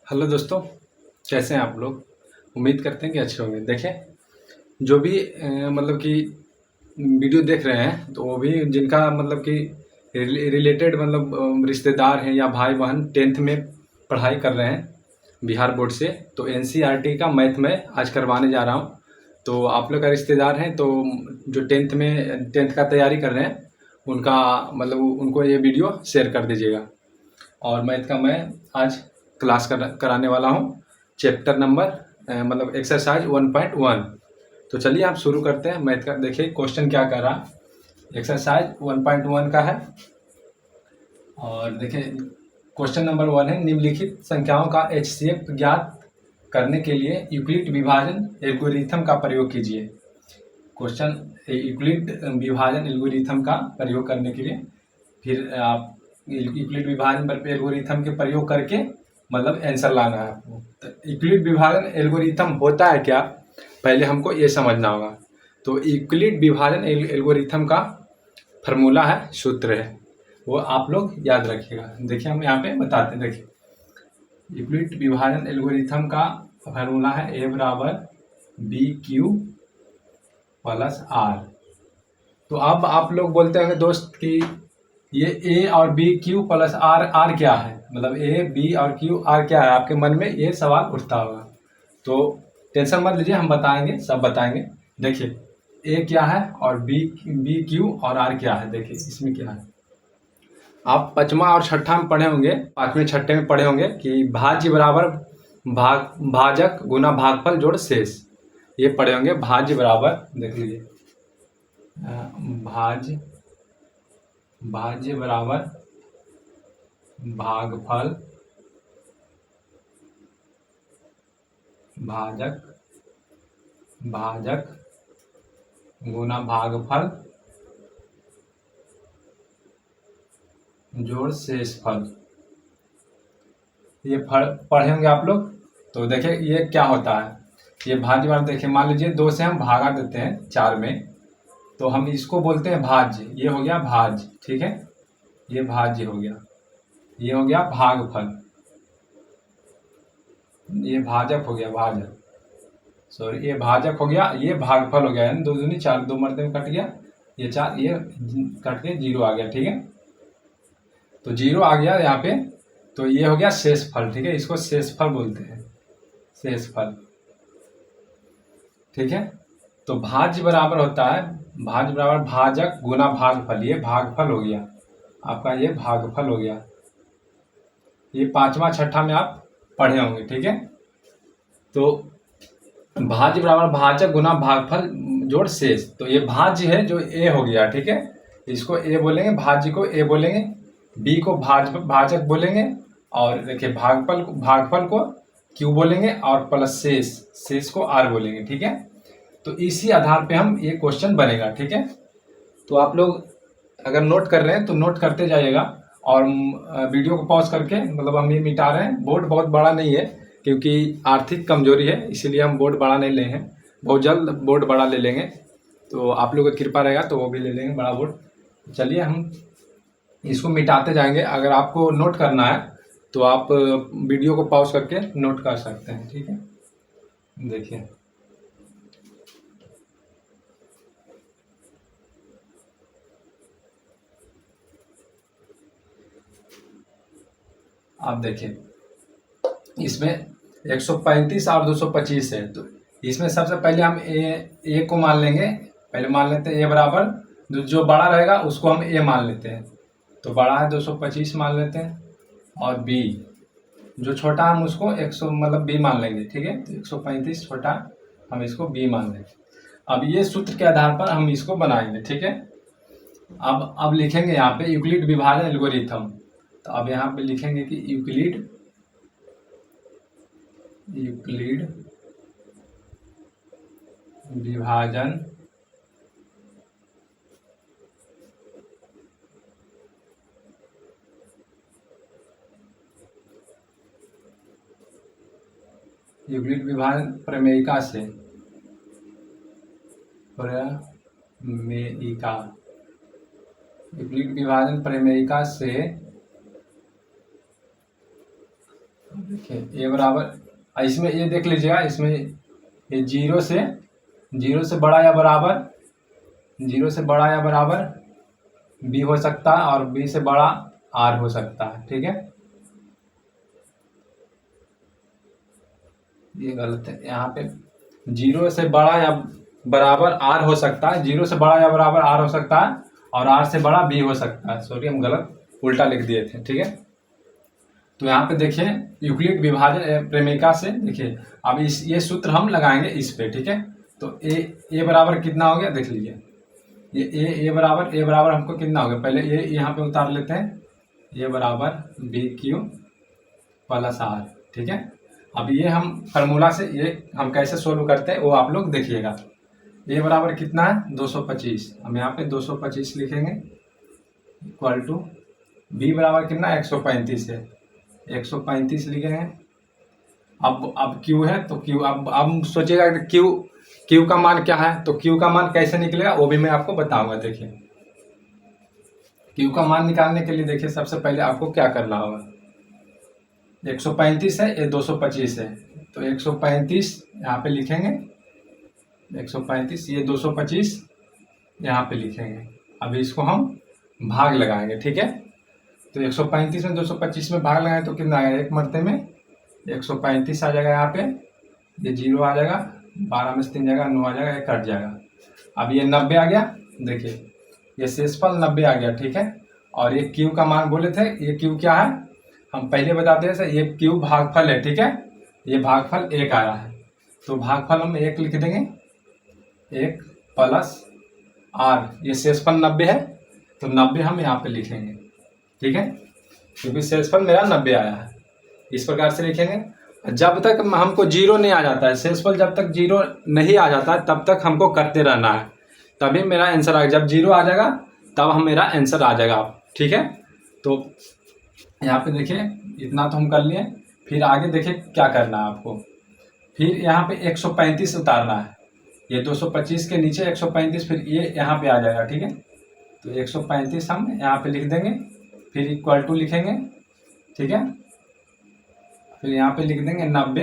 Hello दोस्तों, कैसे हैं आप लोग। उम्मीद करते हैं कि अच्छे होंगे। देखें, जो भी मतलब कि वीडियो देख रहे हैं तो वो भी जिनका मतलब कि रिलेटेड मतलब रिश्तेदार हैं या भाई बहन 10th में पढ़ाई कर रहे हैं बिहार बोर्ड से, तो एनसीईआरटी का मैथ में आज करवाने जा रहा हूँ। तो आप लोग का रिश्तेदार हैं तो जो 10th का तैयारी कर रहे हैं उनका मतलब उनको ये वीडियो शेयर कर दीजिएगा। और मैथ का मैं आज क्लास कराने वाला हूँ, चैप्टर नंबर मतलब एक्सरसाइज 1.1। तो चलिए आप शुरू करते हैं मैथ का। देखिए क्वेश्चन क्या कर रहा, एक्सरसाइज 1.1 का है। और देखिए क्वेश्चन नंबर 1 है, निम्नलिखित संख्याओं का एचसीएफ ज्ञात करने के लिए यूक्लिड विभाजन एल्गोरिथम का प्रयोग कीजिए। क्वेश्चन यूक्लिड विभाजन एल्गोरिथम का प्रयोग करने के लिए फिर आप यूक्लिड विभाजन पर एल्गोरिथम के प्रयोग करके मतलब आंसर लाना है आपको। तो यूक्लिड विभाजन एल्गोरिथम होता है क्या, पहले हमको ये समझना होगा। तो यूक्लिड विभाजन एल्गोरिथम का फार्मूला है, सूत्र है, वो आप लोग याद रखिएगा। देखिए हम यहाँ पे बताते हैं। देखिए यूक्लिड विभाजन एल्गोरिथम का फार्मूला है ए बराबर बी क्यू प्लस आर। तो अब आप लोग बोलते हैं दोस्त कि ये ए और B Q plus R, R क्या है, मतलब ए बी और क्यू आर क्या है, आपके मन में ये सवाल उठता होगा। तो टेंशन मत लीजिए, हम बताएंगे, सब बताएंगे। देखिए ए क्या है और बी बी क्यू और आर क्या है। देखिए इसमें क्या है, आप पाँचवा और छठा में पढ़े होंगे, पाँचवें छठे में पढ़े होंगे कि भाज्य बराबर भाजक गुना भागफल जोड़ शेष, ये पढ़े होंगे। भाज्य बराबर देख लीजिए, भाज्य भाज्य बराबर भागफल भाजक गुना भागफल जोड़ शेषफल, ये पढ़े होंगे आप लोग। तो देखिए ये क्या होता है, ये भाज्य बार देखिए, मान लीजिए 2 से हम भागा देते हैं 4 में, तो हम इसको बोलते हैं भाज्य। ये हो गया भाज्य, ठीक है, ये भाज्य हो गया। ये हो गया भागफल, ये भाजक हो गया, भाजक सॉरी, ये भाजक हो गया, ये भागफल हो गया। यानी 2 दूनी 4, 2 मरते में कट गया, ये 4, ये कट के 0 आ गया, ठीक है। तो 0 आ गया यहाँ पे, तो ये हो गया शेषफल, ठीक है, इसको शेषफल बोलते हैं, शेषफल, ठीक है। तो भाज्य बराबर होता है, भाज्य बराबर भाजक गुना भागफल, ये भागफल हो गया आपका, ये भागफल हो गया। ये पांचवा छठा में आप पढ़े होंगे, ठीक है। तो भाज्य बराबर भाजक गुना भागफल जोड़ शेष, तो ये भाज्य है जो ए हो गया, ठीक है, इसको ए बोलेंगे, भाज्य को ए बोलेंगे, बी को भाजक बोलेंगे, और देखिए भागफल को क्यू बोलेंगे, और प्लस शेष को आर बोलेंगे, ठीक है। तो इसी आधार पे हम ये क्वेश्चन बनेगा, ठीक है। तो आप लोग अगर नोट कर रहे हैं तो नोट करते जाइएगा, और वीडियो को पॉज करके, मतलब हम ये मिटा रहे हैं। बोर्ड बहुत बड़ा नहीं है क्योंकि आर्थिक कमजोरी है, इसीलिए हम बोर्ड बड़ा नहीं ले हैं। बहुत जल्द बोर्ड बड़ा ले लेंगे, तो आप लोगों की कृपा रहेगा तो वो भी ले लेंगे बड़ा बोर्ड। चलिए हम इसको मिटाते जाएंगे। अगर आपको नोट करना है तो आप वीडियो को पॉज करके नोट कर सकते हैं, ठीक है। देखिए आप देखिए, इसमें 135 और 225 है, तो इसमें सबसे पहले हम ए को मान लेंगे। पहले मान लेते हैं ए बराबर, जो बड़ा रहेगा उसको हम ए मान लेते हैं, तो बड़ा है 225 मान लेते हैं, और बी जो छोटा हम उसको 100 मतलब बी मान लेंगे, ठीक है। तो 135 छोटा, हम इसको बी मान लेंगे। अब ये सूत्र के आधार पर हम इसको बनाएंगे, ठीक है। अब लिखेंगे यहाँ पे यूक्लिड विभाजन एल्गोरिथम। तो अब यहाँ पे लिखेंगे कि यूक्लिड विभाजन प्रमेयिका से, यूक्लिड विभाजन प्रमेयिका से देखिए ए बराबर, इसमें ये देख लीजिएगा, इसमें ये जीरो से बड़ा या बराबर, जीरो से बड़ा या बराबर बी हो सकता है और बी से बड़ा आर हो सकता है। ठीक है, ये गलत है, यहाँ पे जीरो से बड़ा या बराबर आर हो सकता है, जीरो से बड़ा या बराबर आर हो सकता है और आर से बड़ा बी हो सकता है। सॉरी, हम गलत उल्टा लिख दिए थे। ठीक है, तो यहाँ पे देखिए यूक्लिड विभाजन प्रेमिका से देखिए, अब ये सूत्र हम लगाएंगे इस पे। ठीक है, तो ए बराबर कितना हो गया देख लीजिए, ये ए बराबर हमको कितना हो गया, पहले ये यहाँ पे उतार लेते हैं, ए बराबर बी क्यू प्लस आर। ठीक है, अब ये हम फार्मूला से ये हम कैसे सोल्व करते हैं वो आप लोग देखिएगा। ए बराबर कितना है 225, हम यहाँ पे 225 लिखेंगे इक्वल टू बी बराबर कितना 135 है, 135 लिखेंगे। अब क्यू है तो क्यू, अब सोचिएगा कि क्यू का मान क्या है, तो क्यू का मान कैसे निकलेगा वो भी मैं आपको बताऊंगा। देखिए क्यू का मान निकालने के लिए देखिए सबसे पहले आपको क्या करना होगा, 135 है, ये 225 है, तो 135 यहाँ पे लिखेंगे, 135 ये 225 यहाँ पे लिखेंगे। अब इसको हम भाग लगाएंगे। ठीक है, तो 135 में 225 में भाग लगाएं तो कितना आएगा, एक मरते में 135 आ जाएगा, यहाँ पे ये 0 आ जाएगा, 12 में से 3 जाएगा, 9 आ जाएगा, ये कट जाएगा। अब ये 90 आ गया, देखिए ये शेषफल 90 आ गया। ठीक है, और ये क्यू का मान बोले थे, ये क्यू क्या है हम पहले बताते हैं सर, ये क्यू भागफल है। ठीक है, ये भागफल 1 आया है, तो भागफल हम 1 लिख देंगे, 1 प्लस आर, ये शेषफल 90 है तो 90 हम यहाँ पे लिखेंगे। ठीक है, क्योंकि शेषफल मेरा 90 आया है, इस प्रकार से लिखेंगे। जब तक हमको 0 नहीं आ जाता है, शेषफल जब तक 0 नहीं आ जाता है तब तक हमको करते रहना है, तभी मेरा आंसर आएगा। जब 0 आ जाएगा तब हम मेरा आंसर आ जाएगा। ठीक है, तो यहाँ पे देखिए इतना तो हम कर लिए, फिर आगे देखिए क्या करना है आपको, फिर यहाँ पे 135 उतारना है, ये 225 के नीचे 135, फिर ये यहाँ पे आ जाएगा। ठीक है, तो 135 हम यहाँ पे लिख देंगे, फिर इक्वल टू लिखेंगे। ठीक है, फिर यहाँ पे लिख देंगे 90,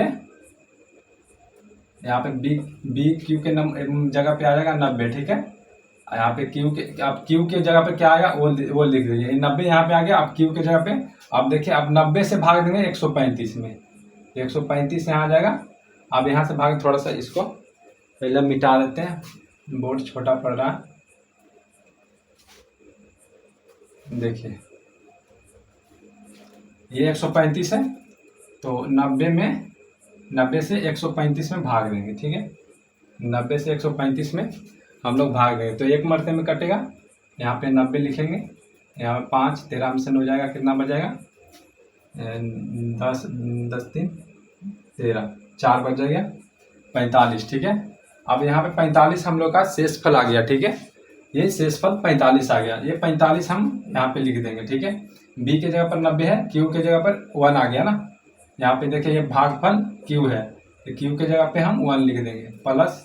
यहाँ पे बी क्यू के जगह पे आ जाएगा 90। ठीक है, यहाँ पे क्यू के, अब क्यू के जगह पे क्या आएगा वो लिख दीजिए, 90 यहाँ पे आ गया। अब क्यू के जगह पे अब देखिए, अब 90 से भाग देंगे 135 में, 135 यहाँ आ जाएगा। अब यहाँ से भाग, थोड़ा सा इसको पहले मिटा देते हैं, बोर्ड छोटा पड़ रहा है। देखिए ये 135 है, तो 90 से 135 में भाग देंगे। ठीक है, 90 से 135 में हम लोग भाग देंगे, तो एक मरते में कटेगा, यहाँ पे 90 लिखेंगे, यहाँ पे 5, 13 में से 9 जाएगा, कितना बचेगा 10 3 13, 4 बच जाएगा 45। ठीक है, अब यहाँ पे 45 हम लोग का शेषफल आ गया। ठीक है, ये शेषफल 45 आ गया, ये 45 हम यहाँ पे लिख देंगे। ठीक है, बी के जगह पर 90 है, क्यू के जगह पर 1 आ गया ना, यहाँ पे देखिए ये भागफल क्यू है, तो क्यू के जगह पे हम 1 लिख देंगे, प्लस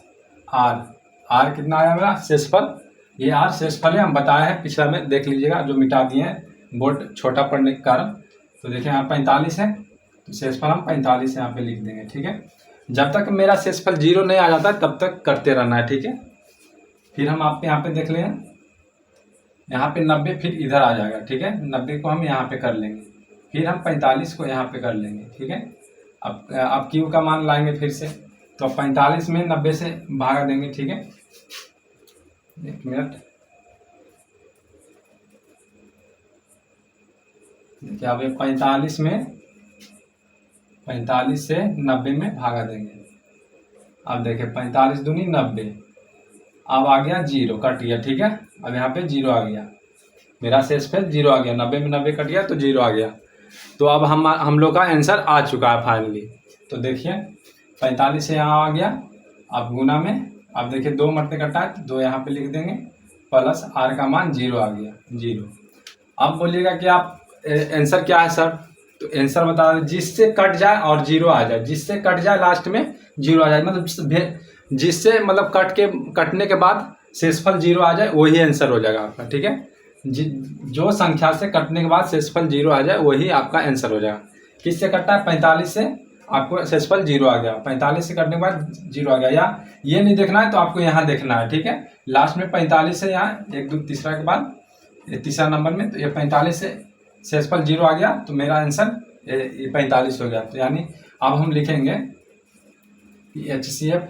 आर कितना आया मेरा शेषफल, ये आर शेषफल है, हम बताए हैं पिछला में, देख लीजिएगा, जो मिटा दिए हैं बोर्ड छोटा पड़ने के कारण। तो देखिए यहाँ 45 है, तो शेषफल हम 45 यहाँ पे लिख देंगे। ठीक है, जब तक मेरा शेषफल 0 नहीं आ जाता तब तक करते रहना है। ठीक है, फिर हम आप यहाँ पे देख लें, यहाँ पे 90 फिर इधर आ जाएगा। ठीक है, 90 को हम यहाँ पे कर लेंगे, फिर हम 45 को यहाँ पे कर लेंगे। ठीक है, अब क्यू का मान लाएंगे फिर से, तो 45 में 90 से भागा देंगे। ठीक है, एक मिनट, देखिए अब ये 45 से 90 में भागा देंगे। अब देखिए 45 दूनी 90, अब आ गया 0, कट गया। ठीक है, अब यहाँ पे 0 आ गया, मेरा शेषफल 0 आ गया, 90 में 90 कट गया तो 0 आ गया। तो अब हम लोग का आंसर आ चुका है फाइनली। तो देखिए 45 से यहाँ आ गया, अब गुना में, अब देखिए 2 मरते कटा है, 2 यहाँ पे लिख देंगे, प्लस आर का मान 0 आ गया, 0। अब बोलिएगा कि आप आंसर क्या है सर, तो आंसर बता दें, जिससे कट जाए और 0 आ जाए, जिससे कट जाए लास्ट में 0 आ जाए, मतलब जिससे मतलब कटने के बाद शेषफल 0 आ जाए वही आंसर हो जाएगा आपका। ठीक है, जो संख्या से कटने के बाद शेषफल 0 आ जाए वही आपका आंसर हो जाएगा। किससे कटता है, 45 से आपको सेसफल 0 आ गया, 45 से कटने के बाद 0 आ गया। या ये नहीं देखना है तो आपको यहाँ देखना है, ठीक है। लास्ट में 45 से यहाँ 1 2 तीसरा के बाद ये तीसरा नंबर में, तो ये 45 से सेसफल 0 आ गया, तो मेरा आंसर ये 45 हो गया। तो यानी अब हम लिखेंगे कि HCF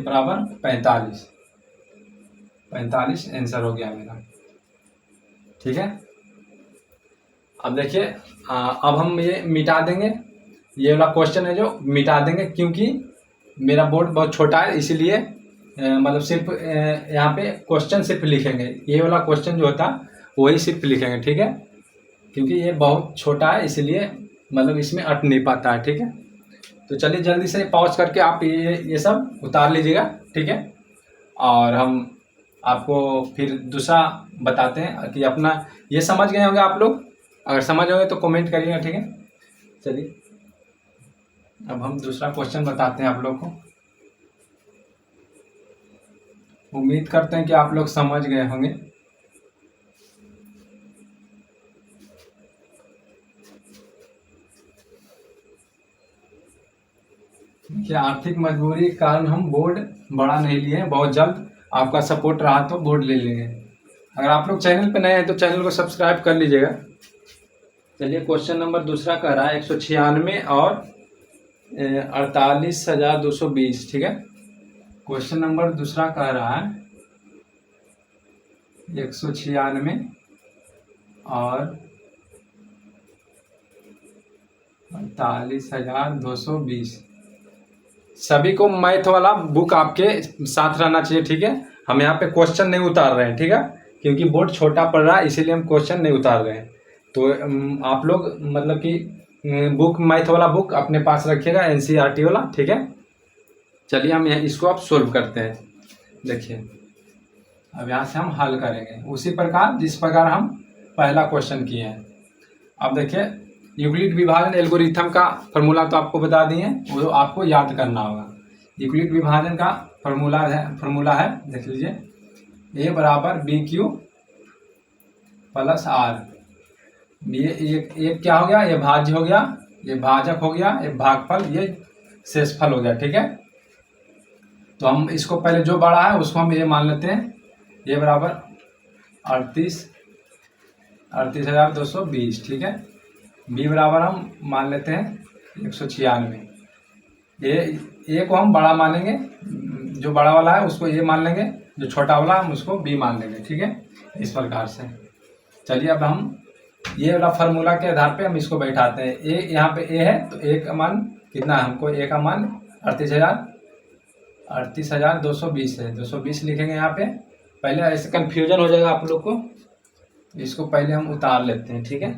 बराबर 45 आंसर हो गया मेरा, ठीक है। अब देखिए अब हम ये मिटा देंगे, ये वाला क्वेश्चन है जो मिटा देंगे, क्योंकि मेरा बोर्ड बहुत छोटा है, इसीलिए मतलब सिर्फ यहाँ पे क्वेश्चन सिर्फ लिखेंगे, ये वाला क्वेश्चन जो होता वही सिर्फ लिखेंगे, ठीक है। क्योंकि ये बहुत छोटा है इसलिए मतलब इसमें अट नहीं पाता है, ठीक है। तो चलिए जल्दी से पॉज करके आप ये सब उतार लीजिएगा, ठीक है। और हम आपको फिर दूसरा बताते हैं कि अपना ये समझ गए होंगे आप लोग, अगर समझ होंगे तो कमेंट करिएगा, ठीक है। चलिए अब हम दूसरा क्वेश्चन बताते हैं आप लोग को। उम्मीद करते हैं कि आप लोग समझ गए होंगे। देखिए आर्थिक मजबूरी के कारण हम बोर्ड बड़ा नहीं लिए हैं, बहुत जल्द आपका सपोर्ट रहा तो बोर्ड ले लेंगे। अगर आप लोग चैनल पे नए हैं तो चैनल को सब्सक्राइब कर लीजिएगा। चलिए क्वेश्चन नंबर दूसरा कह रहा है 196 और 48,220, ठीक है। क्वेश्चन नंबर दूसरा कह रहा है 196 और 48,220। सभी को मैथ वाला बुक आपके साथ रहना चाहिए, ठीक है। हम यहाँ पे क्वेश्चन नहीं उतार रहे हैं, ठीक है, क्योंकि बोर्ड छोटा पड़ रहा है इसीलिए हम क्वेश्चन नहीं उतार रहे हैं। तो आप लोग मतलब कि बुक मैथ वाला बुक अपने पास रखिएगा, NCERT वाला, ठीक है। चलिए हम इसको अब सोल्व करते हैं। देखिए अब यहाँ से हम हल करेंगे उसी प्रकार जिस प्रकार हम पहला क्वेश्चन किए हैं। अब देखिए यूक्लिड विभाजन एल्गोरिथम का फॉर्मूला तो आपको बता दिए, वो आपको याद करना होगा। यूक्लिड विभाजन का फॉर्मूला है देख लीजिए, A बराबर BQ प्लस R। ये क्या हो गया, ये भाज्य हो गया, ये भाजक हो गया, ये भागफल, ये शेषफल हो गया, ठीक है। तो हम इसको पहले जो बड़ा है उसको हम ये मान लेते हैं, ये बराबर 38,220, ठीक है। B बराबर हम मान लेते हैं 196। ये को हम बड़ा मानेंगे, जो बड़ा वाला है उसको ये मान लेंगे, जो छोटा वाला हम उसको B मान लेंगे, ठीक है। इस प्रकार से चलिए अब हम ये वाला फार्मूला के आधार पे हम इसको बैठाते हैं। ए यहाँ पे A है तो A का मान कितना है, हमको A का मान 38,220 है, 220 लिखेंगे यहाँ पे। पहले ऐसे कन्फ्यूजन हो जाएगा आप लोग को, इसको पहले हम उतार लेते हैं, ठीक है।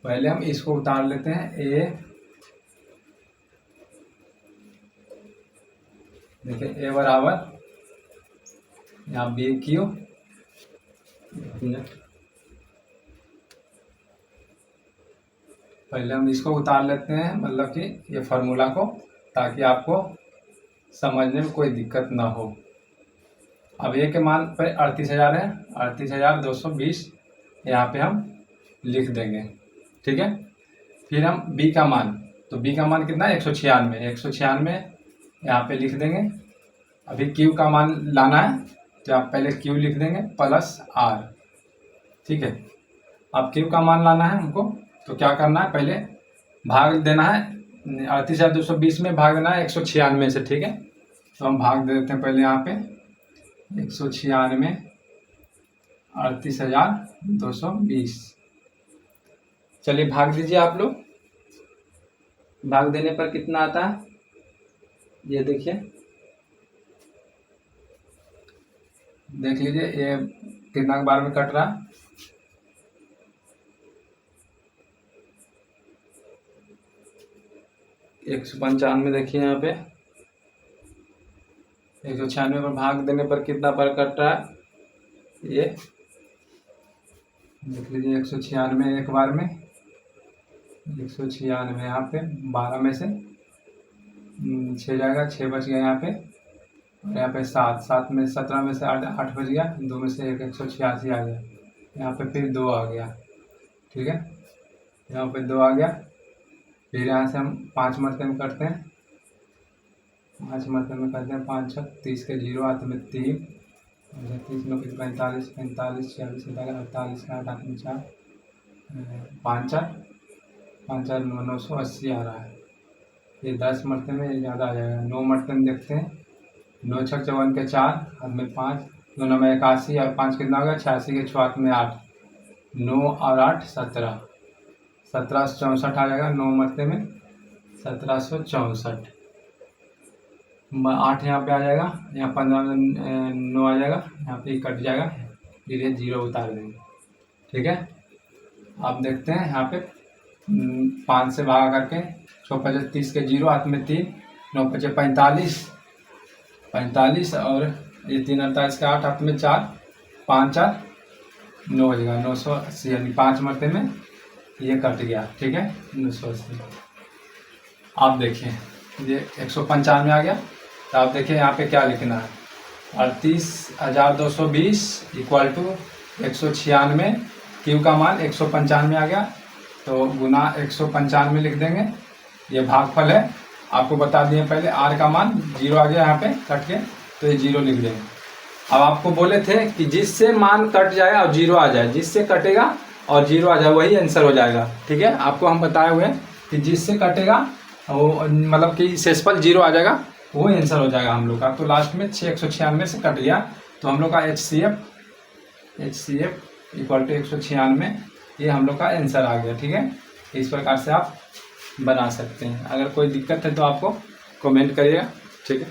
पहले हम इसको उतार लेते हैं। A देखिए A बराबर यहाँ BQ, पहले हम इसको उतार लेते हैं, मतलब कि ये फार्मूला को, ताकि आपको समझने में कोई दिक्कत ना हो। अब A के मान पर 38,000 है, 38,220 यहाँ पे हम लिख देंगे, ठीक है। फिर हम B का मान, तो B का मान कितना है 196 यहाँ पे लिख देंगे। अभी Q का मान लाना है तो आप पहले Q लिख देंगे प्लस R, ठीक है। अब Q का मान लाना है हमको, तो क्या करना है, पहले भाग देना है 38,220 में, भाग देना है 196 से, ठीक है। तो हम भाग दे देते हैं पहले यहाँ पे 196 38,220। चलिए भाग दीजिए आप लोग। भाग देने पर कितना आता है ये देखिए, देख लीजिए ये कितना बार में कट रहा है। 195 देखिए यहाँ पे 196 पर भाग देने पर कितना पर कट रहा है, ये देख लीजिए 196 एक बार में, 196 यहाँ पे 12 में से 6 जाएगा, 6 बच गया यहाँ पे, और यहाँ पे 7, 7 में 17 में से 8 बच गया, 2 में से 186 आ गया। यहाँ पे फिर 2 आ गया, ठीक है, यहाँ पे 2 आ गया। फिर यहाँ से हम 5 मरतबे में करते हैं, 5 मरतबे में करते हैं, 5 छक 30 के 0 हाथ में 3, 30 में 45, 45, 46, 48 का 8 में 4, 5 4 5 4 9, 980 आ रहा है। ये 10 मरतबे में ज़्यादा आ जाएगा। 9 मरतबे में देखते हैं, 9 छक 54 के 4 हाथ में 5, 2 9 में 81 और 5 कितना होगा, 86 के 6 हाथ में 8, 9 और 8 17, 1764 आ जाएगा। 9 मरतबे में 1764, 8 यहाँ पे आ जाएगा, यहाँ 15 में 9 आ जाएगा, यहाँ पे कट जाएगा, धीरे 0 उतार देंगे, ठीक है। आप देखते हैं यहाँ पे 5 से भागा करके, 6 5 30 के 0 हाथ में 3, 9 5 45, 45 और ये 3 48 का 8 हाथ में 4, 5 4 9 हो जाएगा, 980, यानी 5 मरतबे में ये कट गया, ठीक है, 980। आप देखिए ये 195 आ गया। तो आप देखिए यहाँ पे क्या लिखना है, 38,220 इक्वल टू 196, क्यू का मान 195 आ गया, तो गुना 195 लिख देंगे। ये भागफल है, आपको बता दिए पहले। आर का मान 0 आ गया यहाँ पे कट के, तो ये 0 लिख देंगे। अब आपको बोले थे कि जिससे मान कट जाए और 0 आ जाए, जिससे कटेगा और 0 आ जाए वही आंसर हो जाएगा, ठीक है। आपको हम बताए हुए हैं कि जिससे कटेगा वो मतलब कि शेषफल 0 आ जाएगा, वो आंसर हो जाएगा हम लोग का। तो लास्ट में 196 से कट गया, तो हम लोग का HCF इक्वल टू 196, ये हम लोग का आंसर आ गया, ठीक है। इस प्रकार से आप बना सकते हैं। अगर कोई दिक्कत है तो आपको कमेंट करिएगा, ठीक है।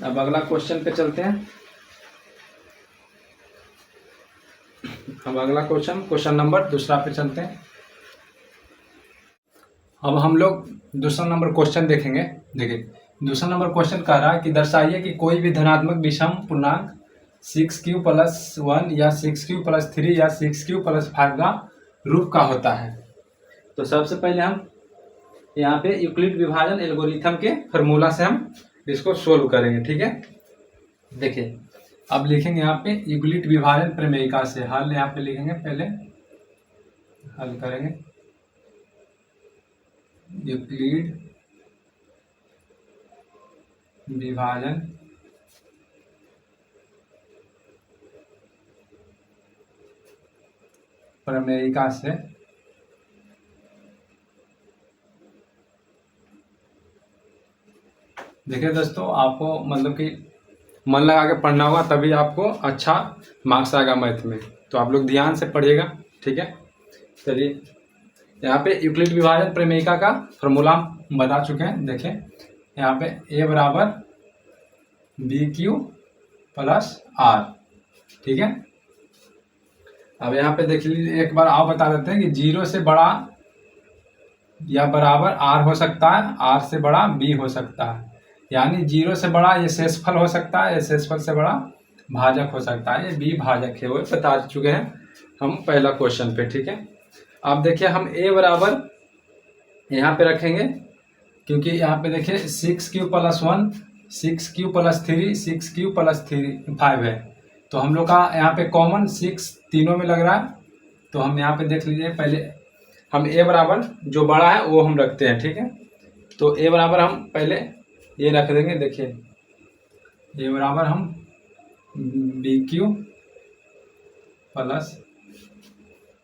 अब अगला क्वेश्चन पे चलते हैं। अब अगला क्वेश्चन नंबर दूसरा पे चलते हैं। अब हम लोग दूसरा नंबर क्वेश्चन देखेंगे। देखिए दूसरा नंबर क्वेश्चन कह रहा है कि दर्शाइए कि कोई भी धनात्मक विषम पूर्णांक 6q + 1 या 6q + 3 या 6q + 5 का रूप का होता है। तो सबसे पहले हम यहाँ पे यूक्लिड विभाजन एल्गोरिथम के फार्मूला से हम इसको सोल्व करेंगे, ठीक है। देखिए अब लिखेंगे यहाँ पे यूक्लिड विभाजन प्रमेयिका से हल, यहाँ पे लिखेंगे, पहले हल करेंगे यूक्लिड विभाजन प्रमेयिका से देखिए दोस्तों, आपको मतलब कि मन लगा के पढ़ना होगा, तभी आपको अच्छा मार्क्स आएगा मैथ में। तो आप लोग ध्यान से पढ़िएगा, ठीक है। चलिए यहाँ पे यूक्लिड विभाजन प्रमेयिका का फॉर्मूला बता चुके हैं। देखिए यहाँ पे A बराबर BQ + R, ठीक है। अब यहाँ पे देख लीजिए, एक बार आप बता देते हैं कि 0 से बड़ा या बराबर R हो सकता है, R से बड़ा B हो सकता है। यानी 0 से बड़ा ये शेषफल हो सकता है, ये शेषफल से बड़ा भाजक हो सकता है, ये B भाजक है, वो बता चुके हैं हम पहला क्वेश्चन पे, ठीक है। अब देखिए हम A बराबर यहाँ पे रखेंगे, क्योंकि यहाँ पे देखिए 6q + 1, 6q + 3, 6q + 5 है। तो हम लोग का यहाँ पे कॉमन 6 तीनों में लग रहा है। तो हम यहाँ पे देख लीजिए, पहले हम A बराबर जो बड़ा है वो हम रखते हैं, ठीक है। तो A बराबर हम पहले ये रख देंगे। देखिए A बराबर हम BQ +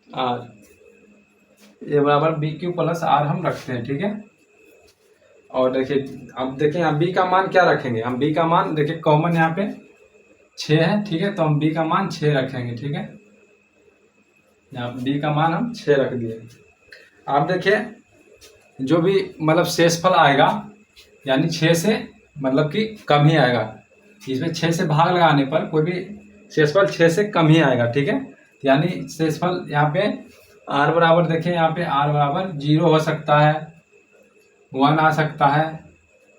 R, A बराबर BQ + R हम रखते हैं, ठीक है। और देखिए अब देखिए हम B का मान क्या रखेंगे, हम B का मान देखिए कॉमन यहाँ पे 6 है, ठीक है। तो हम B का मान 6 रखेंगे, ठीक है। यहाँ B का मान हम 6 रख दिए। आप देखिए जो भी मतलब शेषफल आएगा, यानी 6 से मतलब कि कम ही आएगा। इसमें 6 से भाग लगाने पर कोई भी शेषफल 6 से कम ही आएगा, ठीक है। यानी शेषफल यहाँ पे R बराबर देखिए, यहाँ पे R बराबर 0 हो सकता है, 1 आ सकता है,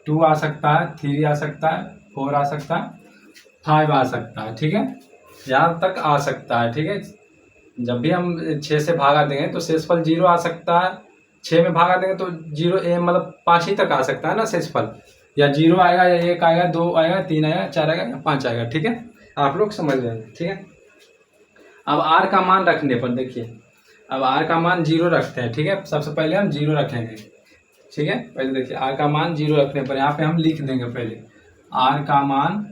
2 आ सकता है, 3 आ सकता है, 4 आ सकता है, 5 आ सकता है, ठीक है। यहाँ तक आ सकता है, ठीक है। जब भी हम 6 से भागा देंगे तो शेषफल 0 आ सकता है, 6 में भागा देंगे तो 0 मतलब 5 ही तक आ सकता है ना शेषफल। या 0 आएगा या 1 आएगा, 2 आएगा, 3 आएगा, 4 आएगा या 5 आएगा। ठीक है, आप लोग समझ जाएंगे। ठीक है, अब r का मान रखने पर देखिए, अब r का मान 0 रखते हैं। ठीक है, सबसे पहले हम 0 रखेंगे। ठीक है, पहले देखिए r का मान 0 रखने पर यहाँ पे हम लिख देंगे पहले r का मान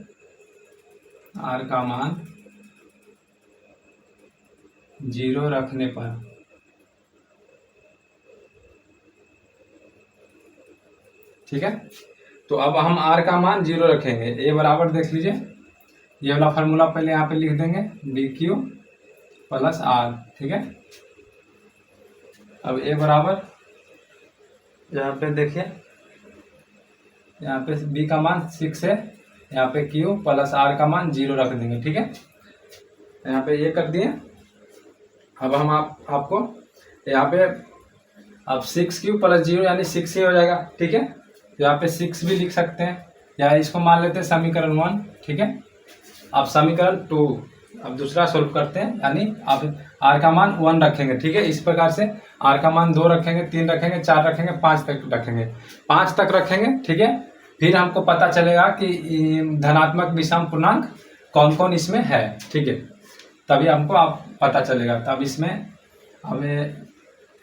0 रखने पर। ठीक है, तो अब हम r का मान 0 रखेंगे। a बराबर देख लीजिए, ये वाला फार्मूला पहले यहाँ पे लिख देंगे, dq प्लस r। ठीक है, अब a बराबर यहाँ पे देखिए, यहाँ पे b का मान 6 है, यहाँ पे q प्लस r का मान 0 रख देंगे। ठीक है, यहाँ पे ये कर दिए। अब हम आपको यहाँ पे अब 6q प्लस 0 यानी 6 ही हो जाएगा। ठीक है, यहाँ पे 6 भी लिख सकते हैं, या इसको मान लेते हैं समीकरण 1। ठीक है, अब समीकरण 2 अब दूसरा सोल्व करते हैं, यानी आप r का मान 1 रखेंगे। ठीक है, इस प्रकार से r का मान 2 रखेंगे, 3 रखेंगे, 4 रखेंगे, 5 तक रखेंगे, 5 तक रखेंगे। ठीक है, फिर हमको पता चलेगा कि धनात्मक विषम पूर्णांक कौन कौन इसमें है। ठीक है, तभी हमको आप पता चलेगा। तब इसमें हमें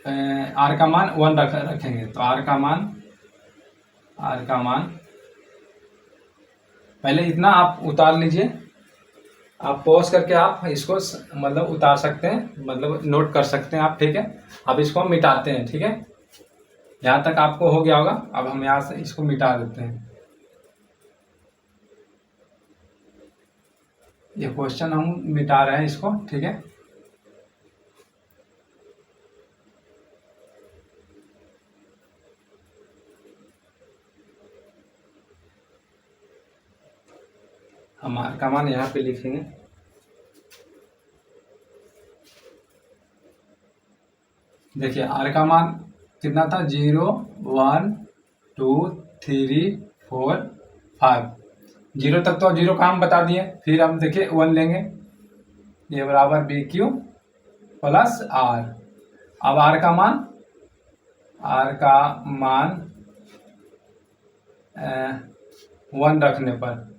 r का मान 1 रखेंगे। तो r का मान पहले इतना आप उतार लीजिए, आप पॉज करके आप इसको मतलब उतार सकते हैं, मतलब नोट कर सकते हैं आप। ठीक है, अब इसको हम मिटाते हैं। ठीक है, यहाँ तक आपको हो गया होगा। अब हम यहाँ से इसको मिटा देते हैं। ये क्वेश्चन हम मिटा रहे हैं इसको। ठीक है, हम r का मान यहाँ पे लिखेंगे। देखिए r का मान कितना था, 0 1 2 3 4 5। 0 तक तो 0 का हम बता दिए। फिर हम देखिए 1 लेंगे, ये बराबर BQ प्लस R। अब r का मान 1 रखने पर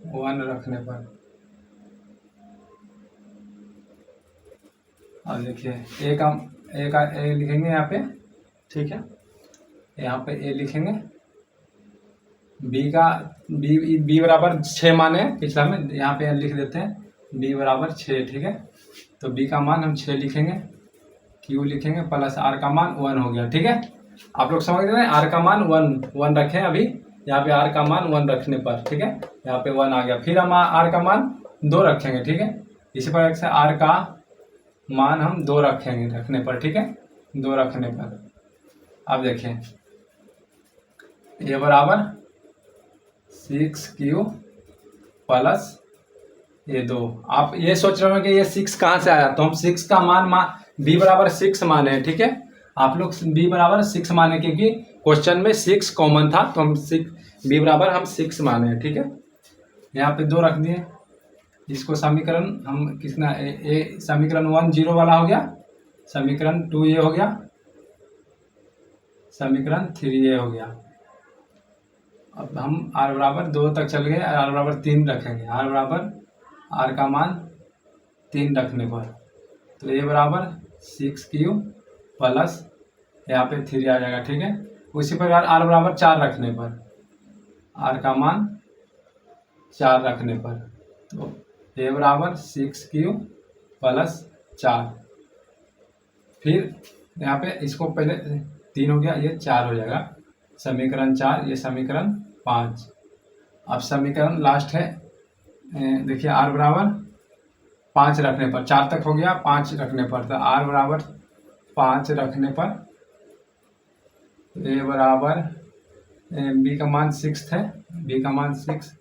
अब देखिए ए लिखेंगे यहाँ पे। ठीक है, यहाँ पे ए लिखेंगे, बी बराबर 6 माने पिछला में, यहाँ पे लिख देते हैं बी बराबर 6। ठीक है, तो बी का मान हम 6 लिखेंगे, क्यू लिखेंगे प्लस आर का मान 1 हो गया। ठीक है, आप लोग समझ रहे हैं, आर का मान 1 रखें अभी यहाँ पे, आर का मान 1 रखने पर। ठीक है, यहाँ पे 1 आ गया। फिर हम आर का मान 2 रखेंगे। ठीक है, इसी प्रकार से आर का मान हम 2 रखेंगे रखने पर। ठीक है, 2 रखने पर अब देखें, ये बराबर 6Q प्लस ये 2। आप ये सोच रहे हो कि ये 6 कहाँ से आया, तो हम 6 का मान बी बराबर 6 माने हैं। ठीक है, आप लोग बी बराबर 6 माने, क्योंकि क्वेश्चन में 6 कॉमन था, तो हम बी बराबर हम 6 माने हैं। ठीक है, यहाँ पे 2 रख दिए। इसको समीकरण हम कितना समीकरण 1 0 वाला हो गया, समीकरण 2 ये हो गया, समीकरण 3 ये हो गया। अब हम r बराबर 2 तक चल गए, r बराबर 3 रखेंगे। r का मान 3 रखने पर, तो ये बराबर 6Q प्लस यहाँ पे 3 आ जाएगा। ठीक है, उसी प्रकार r बराबर 4 रखने पर, r का मान 4 रखने पर, तो ये बराबर 6Q प्लस 4। फिर यहाँ पे इसको पहले 3 हो गया, ये 4 हो जाएगा, समीकरण 4, ये समीकरण 5। अब समीकरण लास्ट है, देखिए r बराबर 5 रखने पर, 4 तक हो गया, 5 रखने पर, तो r बराबर 5 रखने पर, ये बराबर b का मान 6 है, b का मान 6,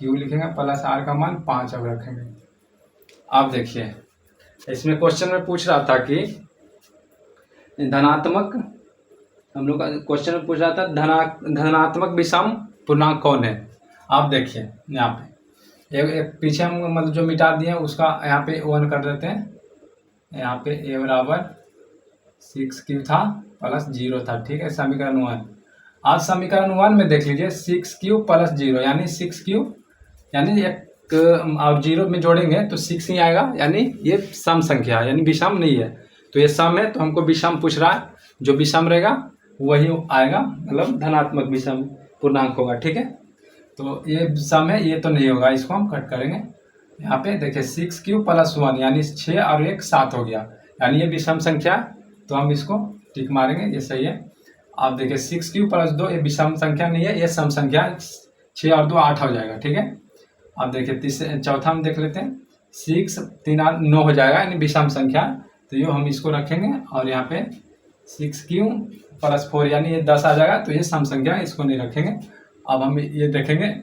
q लिखेंगे प्लस r का मान 5 अब रखेंगे। अब देखिए, इसमें क्वेश्चन में पूछ रहा था कि धनात्मक, हम लोग का क्वेश्चन में पूछ रहा था धनात्मक विषम पूर्णांक कौन है। आप देखिए यहाँ पे एक पीछे हम मतलब जो मिटा दिए उसका यहाँ पे 1 कर देते हैं। यहाँ पे a बराबर 6Q था प्लस 0 था। ठीक है, समीकरण 1। आज समीकरण 1 में देख लीजिए 6q प्लस 0 यानी 6q यानी एक और 0 में जोड़ेंगे तो 6 ही आएगा, यानी ये सम संख्या है यानी विषम नहीं है। तो ये सम है तो हमको विषम पूछ रहा है, जो विषम रहेगा वही आएगा, मतलब धनात्मक विषम पूर्णांक होगा। ठीक है, तो ये सम है, ये तो नहीं होगा, इसको हम कट करेंगे। यहाँ पे देखिए 6q प्लस 1 यानी 6 और 1 7 हो गया, यानी ये विषम संख्या, तो हम इसको टिक मारेंगे, ये सही है। आप देखिए 6q प्लस 2 ये विषम संख्या नहीं है, ये सम संख्या, 6 और 2 8 हो जाएगा। ठीक है, आप देखिए चौथा में देख लेते हैं, 6 3 8 9 हो जाएगा, यानी विषम संख्या, तो ये हम इसको रखेंगे। और यहाँ पे 6q प्लस 4 यानी ये 10 आ जाएगा, तो ये सम संख्या, इसको नहीं रखेंगे। अब हम ये देखेंगे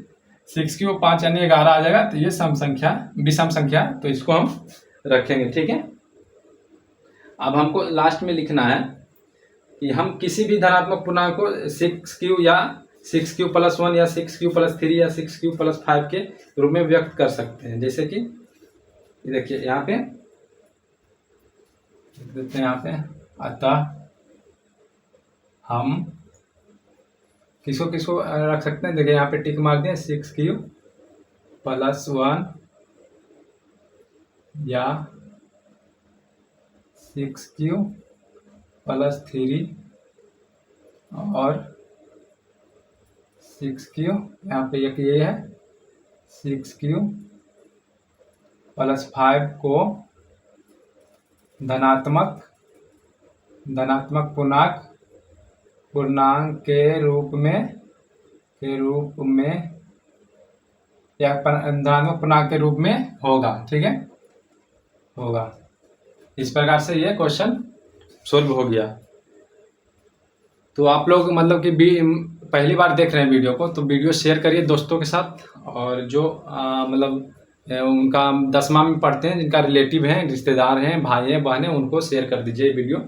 6q 5 यानी 11 आ जाएगा, तो ये सम संख्या विषम संख्या, तो इसको हम रखेंगे। ठीक है, अब हमको लास्ट में लिखना है कि हम किसी भी धनात्मक पूर्णांक को 6q या 6q प्लस 1 या 6q प्लस 3 या 6q प्लस 5 के रूप में व्यक्त कर सकते हैं। जैसे कि देखिए यहाँ पे देते हैं, यहाँ पे अतः हम किसको किसको रख सकते हैं, देखिए यहाँ पे टिक मार दिया 6q प्लस 1 या 6q प्लस 3 और 6q, यहाँ पे एक ये है 6q प्लस 5 को धनात्मक पूर्णांक के रूप में या धनात्मक पूर्णांक के रूप में होगा। ठीक है, होगा। इस प्रकार से ये क्वेश्चन सोल्व हो गया। तो आप लोग मतलब कि पहली बार देख रहे हैं वीडियो को, तो वीडियो शेयर करिए दोस्तों के साथ, और जो मतलब उनका 10वां में पढ़ते हैं, जिनका रिलेटिव हैं, रिश्तेदार हैं, भाई हैं, बहन हैं, उनको शेयर कर दीजिए वीडियो।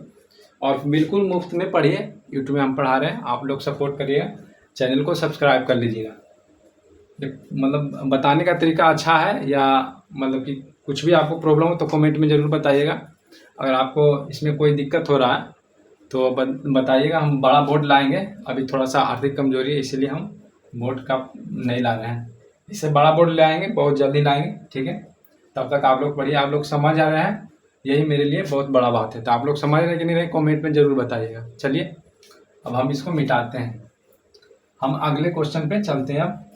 और बिल्कुल मुफ्त में पढ़िए, यूट्यूब में हम पढ़ा रहे हैं, आप लोग सपोर्ट करिएगा, चैनल को सब्सक्राइब कर लीजिएगा। मतलब बताने का तरीका अच्छा है, या मतलब कि कुछ भी आपको प्रॉब्लम हो तो कमेंट में ज़रूर बताइएगा। अगर आपको इसमें कोई दिक्कत हो रहा है तो बताइएगा, हम बड़ा बोर्ड लाएंगे। अभी थोड़ा सा आर्थिक कमजोरी है, इसलिए हम बोर्ड का नहीं ला रहे हैं, इससे बड़ा बोर्ड लाएंगे, बहुत जल्दी लाएंगे। ठीक है, तब तक आप लोग पढ़िए, आप लोग समझ आ रहे हैं, यही मेरे लिए बहुत बड़ा बात है। तो आप लोग समझ रहे हैं कि नहीं रहे, कमेंट में ज़रूर बताइएगा। चलिए अब हम इसको मिटाते हैं, हम अगले क्वेश्चन पे चलते हैं। अब